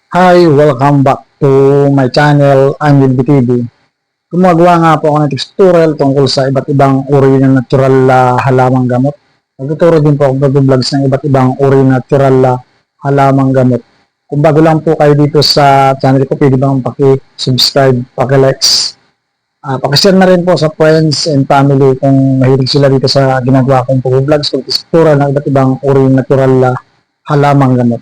Hi, welcome back to my channel, I'm Wilby TV. Gumagawa nga po ako ng tutorial tungkol sa iba't ibang uri ng natural halamang gamot. Nagtuturo din po ako mag-vlogs ng iba't ibang uri ng natural halamang gamot. Kung bago lang po kayo dito sa channel ko, pwede bang paki-subscribe, paki-likes, paki-share na rin po sa friends and family kung mahilig sila dito sa ginagawa kong vlogs tungkol sa tutorial ng iba't ibang uri ng natural halamang gamot.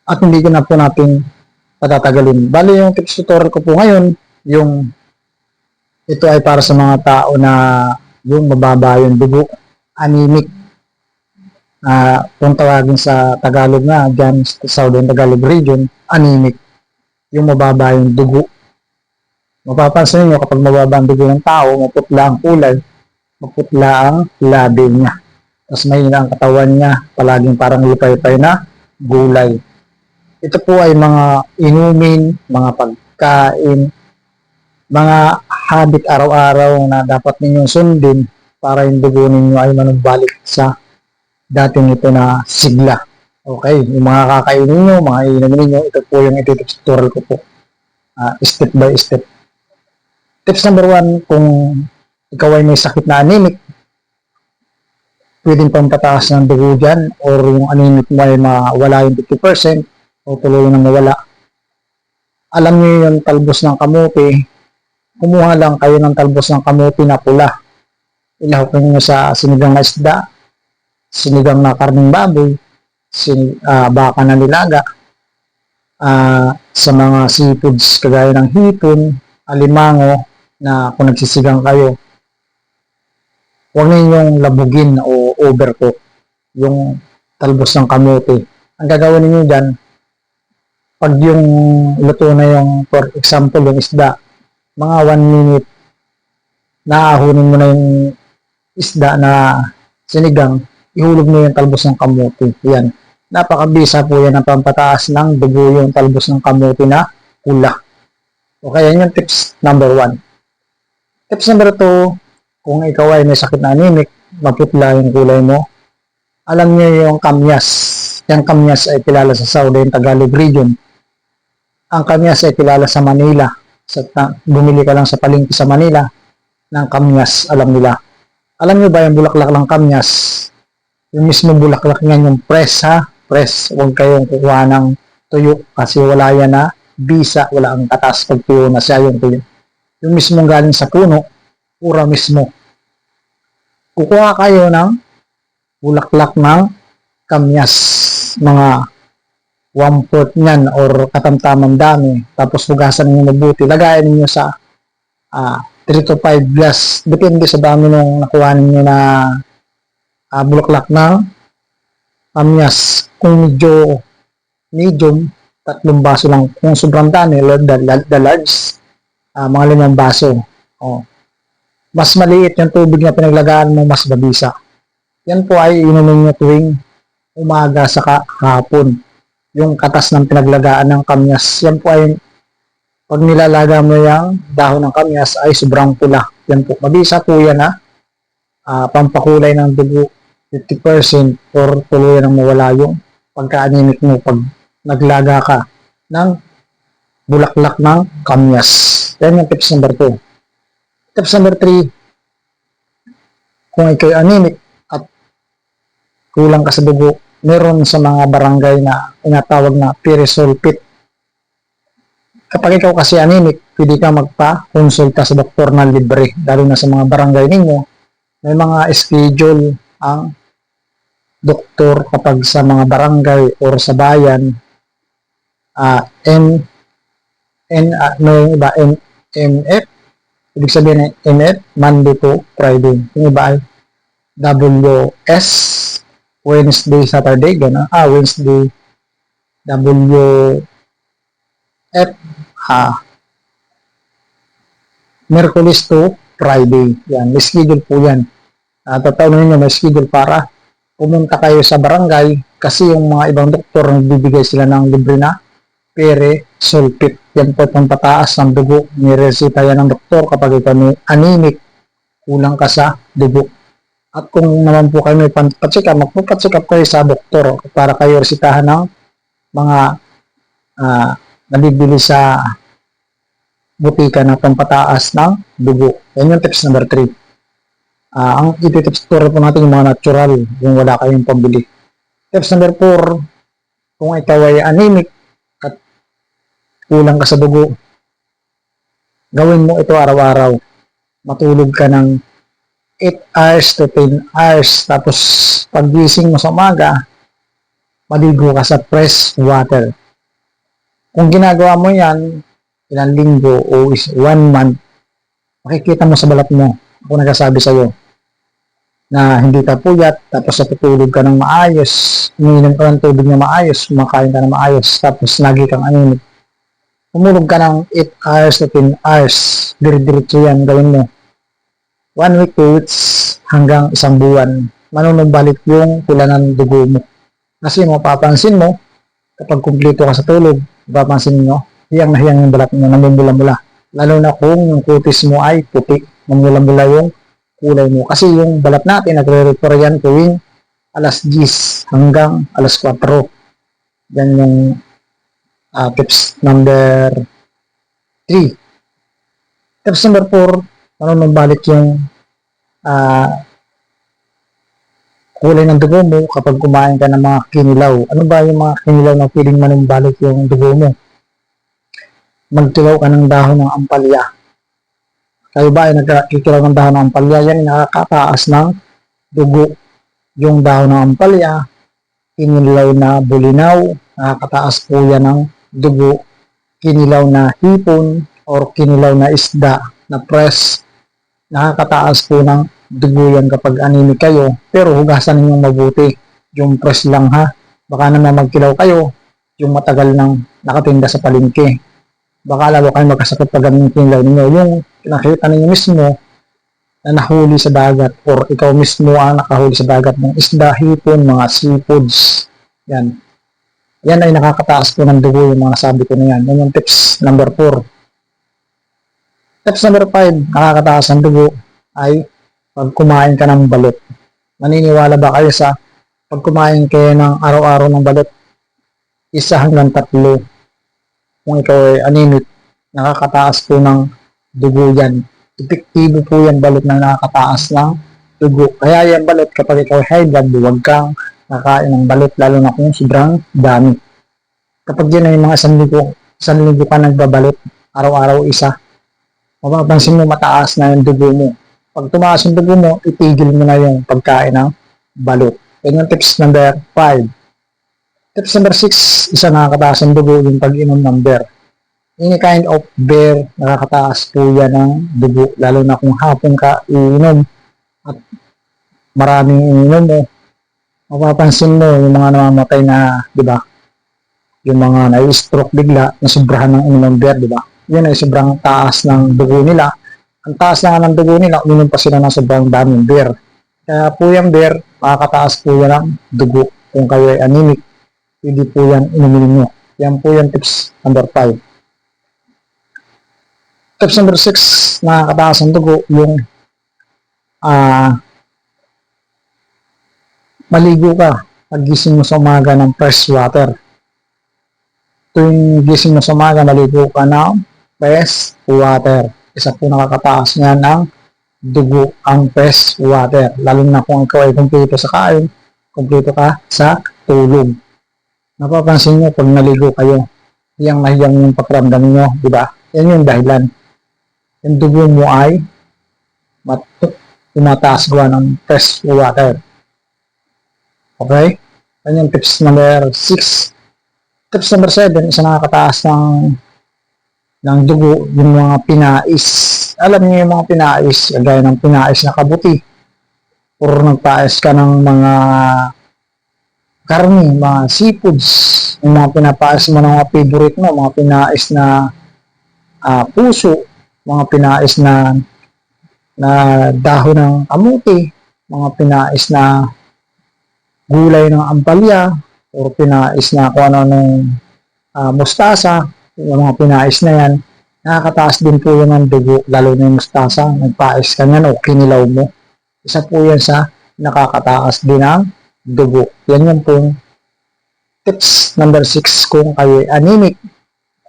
At hindi ko na po natin patatagalin. Bali yung tips tutorial ko po ngayon, yung ito ay para sa mga tao na yung mababa yung dugo, anemic. Kung tawagin sa Tagalog na, dyan sa Southern Tagalog region, anemic. Yung mababa yung dugo. Mapapansin niyo kapag mababa ang dugo ng tao, maputla ang kulay, maputla ang labi niya. Tapos mahina ang katawan niya, palaging parang lipay-lipay na gulay. Ito po ay mga inumin, mga pagkain, mga habit araw-araw na dapat ninyong sundin para yung dugo ninyo ay manumbalik sa dating ito na sigla. Okay, yung mga kakainin nyo, mga inumin ninyo, ito po yung tutorial ko po. Step by step. Tips number 1, kung ikaw ay may sakit na anemic, pwedeng pampataas ng dugo dyan, or yung anemic mo ay mawala yung 50%, o tuloy na mawala. Alam niyo yung talbos ng kamote, kumuha lang kayo ng talbos ng kamote na pula. Ilahok niyo sa sinigang na isda, sinigang na karning baboy, baka na nilaga, sa mga seafoods kagaya ng hipon, alimango, na kung nagsisigang kayo, huwag ninyong labugin o overcook yung talbos ng kamote. Ang gagawin niyo dyan, pag yung luto na yung, for example, yung isda, mga 1 minute, naahunin mo na yung isda na sinigang, ihulog mo yung talbos ng kamote. Yan. Napakabisa po yan ang pampataas ng dugo yung talbos ng kamote na pula. Okay, yan yung tips number 1. Tips number 2, kung ikaw ay may sakit na anemic, maputla yung kulay mo, alam niyo yung kamyas. Yung kamyas ay kilala sa Southern Tagalog region. Ang kamyas ay kilala sa Manila. Bumili ka lang sa palengke sa Manila ng kamyas, alam nila. Alam niyo ba yung bulaklak ng kamyas? Yung mismo bulaklak niyan, yung press ha? Press. Huwag kayong kukuha ng tuyo kasi wala yan na bisa, wala ang katas pag tuyo na siya yung tuyo. Yung mismo galing sa puno, pura mismo. Kukuha kayo ng bulaklak ng kamyas, mga 1/4 niyan or katamtamang dami. Tapos hugasan niyo mabuti. Lagayan niyo sa 3 to 5 glass. Depende sa dami nung nakuha niyo na bulaklak ng kamyas. Kung medyo medium, 3 baso lang. Kung sobrang dami, the large, mga 5 baso. Mas maliit yung tubig na pinaglagaan mo, mas mabisa. Yan po ay inumin nyo tuwing umaga sa hapon. Yung katas ng pinaglagaan ng kamyas, yan po ay pag nilalaga mo yung dahon ng kamyas ay sobrang pula. Yan po, mabisa po yan pampakulay ng dugo 50% or tuluyan ng mawala yung pagka-anemic mo pag naglaga ka ng bulaklak ng kamyas. Yan yung tips number 2. Tips number 3, kung ikaw anemic at kulang ka sa dugo, meron sa mga barangay na tinatawag na pyrisulfite. Kapag ikaw kasi anemic, pwede ka magpa-konsulta sa doktor na libre. Lalo na sa mga barangay ninyo, may mga schedule ang doktor kapag sa mga barangay or sa bayan. MF, ibig sabihin MF, Monday to Friday. Yung iba ay WS, Wednesday, Saturday, gano'n. Wednesday, WF, Merkulis to Friday. Yan, may schedule po yan. Tatawin ninyo, may schedule para pumunta kayo sa barangay kasi yung mga ibang doktor nagbibigay sila ng libre na pyrisulfite. Yan po pampataas ng dugo. Niresita yan ng doktor kapag ikaw may anemic, kulang ka sa dugo. At kung naman po kayo may magpa-check up kayo sa doktor para kayo resitahan ng mga nabibili sa butika na pampataas ng dugo. Yan yung tips number 3. Ang iti-tips tutorial po natin yung mga natural, yung wala kayong pambili. Tips number 4, kung ikaw ay anemic at kulang ka sa dugo, gawin mo ito araw-araw. Matulog ka ng 8 hours to 10 hours. Tapos, paggising mo sa umaga, maligo ka sa fresh water. Kung ginagawa mo yan, ilang linggo o 1 month, makikita mo sa balat mo, ako nagsasabi sa'yo, na hindi ka puyat, tapos natutulog ka ng maayos, umiinom ka ng tubig na maayos, kumakain ka ng maayos, tapos lagi kang anemic. Umulog ka ng 8 hours to 10 hours, dire-diretso yan, gawin mo. 1 week, 2 weeks, hanggang 1 buwan, manunumbalik yung pula ng dugo mo. Kasi mapapansin mo, kapag kumpleto ka sa tulog, mapapansin nyo, hiyang na hiyang yung balat mo, namumula-mula. Lalo na kung yung kutis mo ay puti, mamula-mula yung kulay mo. Kasi yung balat natin, nagre-refer yan tuwing alas 10 hanggang alas 4. Yan yung tips number 3. Tips number 4, manunumbalik yung kulay ng dugo mo kapag kumain ka ng mga kinilaw. Ano ba yung mga kinilaw na piling manumbalik yung dugo mo? Magkilaw ka ng dahon ng ampalya. Kayo ba ay nagkikilaw ng dahon ng ampalya? Yan nakakataas ng dugo. Yung dahon ng ampalya, kinilaw na bulinaw, nakakataas po yan ng dugo. Kinilaw na hipon or kinilaw na isda na press, nakakataas po ng dugo yan kapag anemic kayo. Pero hugasan ninyong mabuti. Yung press lang ha. Baka naman magkilaw kayo, yung matagal nang nakatinda sa palengke. Baka lalo kayo magkasakit pag ganun yung kinilaw ninyo. Yung nakita ninyo mismo na nahuli sa dagat or ikaw mismo ang nakahuli sa dagat ng isda, hipon, mga seafoods. Yan. Yan ay nakakataas po ng dugo yung mga sabi ko na yan. Yan yung tips number 4. Tips number 5, nakakataas ng dugo ay pag kumain ka ng balot. Maniniwala ba kayo sa pag kumain kayo ng araw-araw ng balot? 1 hanggang 3. Kung ikaw ay anemic, nakakataas po ng dugo yan. Epektibo po yan balot na nakakataas ng dugo. Kaya yan balot, kapag ikaw high blood, huwag kang nakain ng balot, lalo na kung sobrang dami. Kapag yan ay mga 1,000 ka nagbabalot, araw-araw 1, mapapansin mo mataas na yung dugo mo. Pag tumaas yung dugo mo, itigil mo na yung pagkain ng balot. Yan yung tips number 5. Tips number 6, isa nakakataas ang dugo yung pag-inom ng beer. Any kind of beer, nakakataas po yan ng dugo, lalo na kung hapon ka iinom at maraming ininom mo. Mapapansin mo yung mga namamatay na, di ba? Yung mga na-stroke bigla, na sobrahan ng inom ng beer, di ba? Yan ay sobrang taas ng dugo nila. Ang taas na ng dugo nila, uminom pa sila ng sobrang daming beer. Kaya po yung beer, makakataas po yan ng dugo. Kung kayo ay anemic, hindi po yan inumin nyo. Yan po yung tips number 5. Tips number 6, nakakataas ang dugo, yung maligo ka paggising mo sa umaga ng fresh water. Tuwing gising mo sa umaga, maligo ka ng fresh water. Isa po nakakataas nga ng dugo ang fresh water. Lalo na kung ikaw ay kumpleto sa kain, kumpleto ka sa tulog. Napapansin nyo pag naligo kayo, hiyang mahiyang yung pakiramdam nyo, di ba? Yan yung dahilan. Yung dugo mo ay tumataas gawa ng fresh water. Okay? Yan yung tips number 6. Tips number 7, isa nakakataas ng dugo, yung mga pinais. Alam niyo yung mga pinais, gaya ng pinais na kabuti. Or nagpais ka ng mga karne, mga seafoods, yung mga pinapais mo ng mga favorite mo, mga pinais na puso, mga pinais na dahon ng kamuti, mga pinais na gulay ng ampalya, o pinais na kung ano ng mustasa, yung mga pinais na yan, nakakataas din po yung ng dugo, lalo na yung mustasa, nagpais ka yan o kinilaw mo. Isa po yan sa nakakataas din ng dugo. Yan yung pong Tips number 6, kung kayo anemic,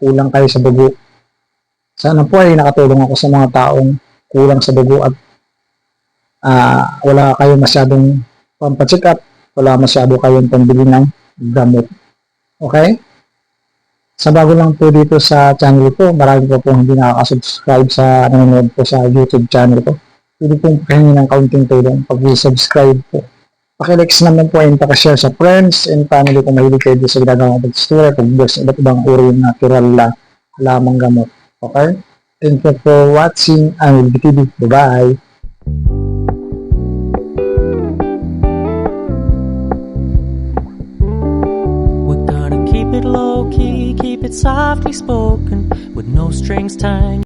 kulang kayo sa dugo. Sana po ay nakatulong ako sa mga taong kulang sa dugo at wala kayo masyadong pampacheck up, wala masyado kayong pambili ng gamot. Okay? Sa bago lang po dito sa channel ko, marami po pong hindi nakaka-subscribe sa nanonood po sa YouTube channel ko. Pwede pong pahingi ng kaunting tulong pag-subscribe po. Pakilike's naman po ay pakashare sa friends and family kung mahilig kayo sa ginagawa ng pag-story, pag-bless, iba't ibang uri ng natural na lamang gamot. Okay? Thank you for watching ang TV. Bye-bye! Keep it low key, keep it softly spoken, with no strings tied.